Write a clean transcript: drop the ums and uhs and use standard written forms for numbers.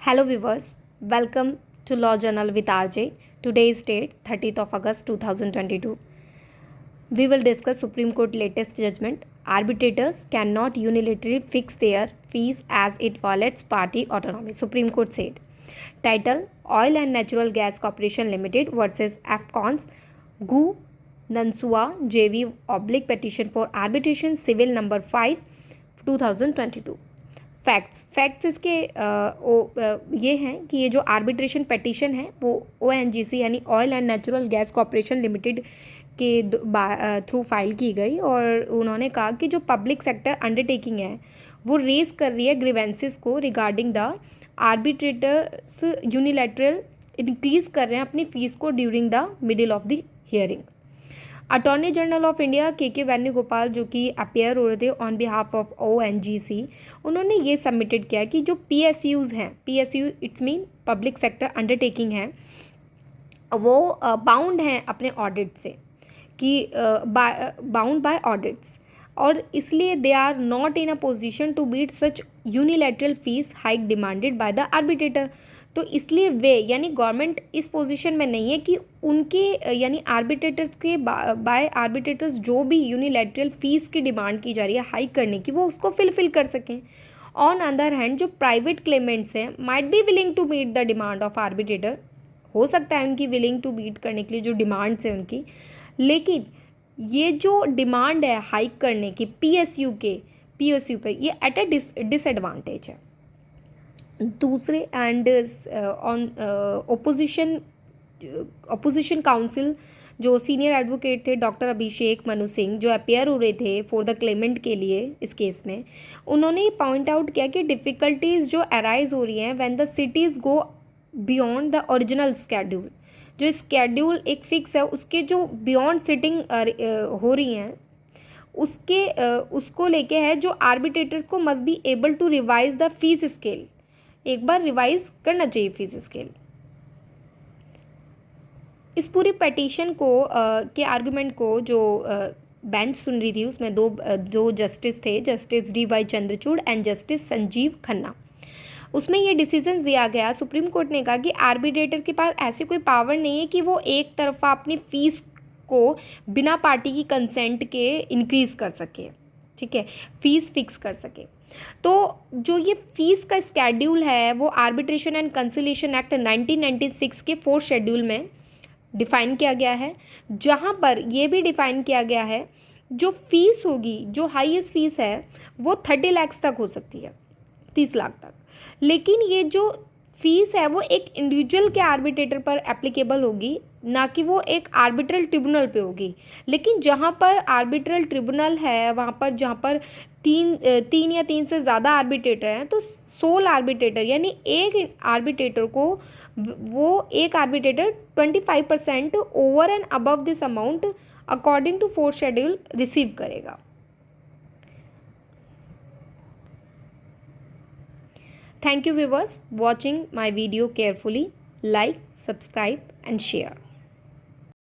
Hello viewers, welcome to Law Journal with RJ. Today's date 30th of August 2022. We will discuss Supreme Court latest judgment. Arbitrators cannot unilaterally fix their fees as it violates party autonomy, Supreme Court said. Title: Oil and Natural Gas Corporation Limited versus AFCON's Gu Nansua JV oblique petition for arbitration civil number 5 2022. Facts इसके ये हैं कि ये जो arbitration petition है वो ONGC यानी oil and natural gas corporation limited के थ्रू फाइल की गई और उन्होंने कहा कि जो पब्लिक सेक्टर अंडरटेकिंग है वो रेज कर रही है ग्रीवेंसेस को regarding the arbitrators unilateral increase कर रहे हैं अपनी फीस को during the middle of the hearing. Attorney general of India के वेणुगोपाल जो कि अपेयर हो रहे थे ऑन बिहाफ ऑफ ONGC, उन्होंने ये सबमिटेड किया कि जो PSUs हैं, PSU it's mean public sector undertaking है, वो बाउंड हैं अपने ऑडिट से कि बाउंड बाय ऑडिट्स और इसलिए they are not in a position to beat such unilateral fees hike demanded by the arbitrator. तो इसलिए वे यानी गवर्नमेंट इस पोजीशन में नहीं है कि उनके यानी आर्बिट्रेटर्स के बाय आर्बिट्रेटर्स जो भी यूनिलैटरल फीस की डिमांड की जा रही है हाइक करने की वो उसको फिल कर सकें। ऑन अदर हैंड जो प्राइवेट क्लेमेंट्स हैं might be willing to meet the demand of arbitrator, हो सकता है उनकी विलिंग टू मीट करने के लिए जो डिमांड्स हैं उनकी, लेकिन ये जो डिमांड है हाइक करने की PSU पे ये एट अ डिसएडवांटेज है। दूसरे एंड ऑन ओपोजिशन काउंसिल जो सीनियर एडवोकेट थे डॉक्टर अभिषेक मनु सिंह जो अपेयर हो रहे थे फॉर द क्लेमेंट के लिए इस केस में, उन्होंने पॉइंट आउट किया कि डिफ़िकल्टीज जो अराइज हो रही हैं when the cities go beyond the original schedule. जो स्केड्यूल एक फिक्स है उसके जो बियॉन्ड सिटिंग हो रही हैं उसको लेके है जो आर्बिट्रेटर्स को must be able to revise the fees scale, एक बार रिवाइज करना चाहिए फीस स्केल। इस पूरी पटिशन को के आर्गुमेंट को जो बेंच सुन रही थी उसमें दो जस्टिस थे, justice DY Chandrachud and justice Sanjeev Khanna. उसमें ये डिसीजन दिया गया, सुप्रीम कोर्ट ने कहा कि आर्बिट्रेटर के पास ऐसी कोई पावर नहीं है कि वो एक तरफा अपनी फ़ीस को बिना पार्टी की कंसेंट के इंक्रीज़ कर सके, ठीक है, फ़ीस फिक्स कर सके। तो जो ये फीस का स्केड्यूल है वो आर्बिट्रेशन एंड कंसिलिएशन एक्ट 1996 के 4th शेड्यूल में डिफ़ाइन किया गया है, जहाँ पर ये भी डिफ़ाइन किया गया है जो फीस होगी, जो हाईएस्ट फीस है वो 30 लाख तक हो सकती है, 30 लाख तक। लेकिन ये जो फीस है वो एक इंडिविजुअल के आर्बिट्रेटर पर एप्लीकेबल होगी, ना कि वो एक आर्बिट्रल ट्रिब्यूनल पे होगी। लेकिन जहाँ पर आर्बिट्रल ट्रिब्यूनल है वहाँ पर जहाँ पर तीन या तीन से ज़्यादा आर्बिट्रेटर हैं तो सोल आर्बिट्रेटर यानी एक आर्बिट्रेटर को वो एक arbitrator 25% over and above this amount according to 4th schedule receive करेगा। Thank you viewers watching my video carefully. Like, subscribe and share.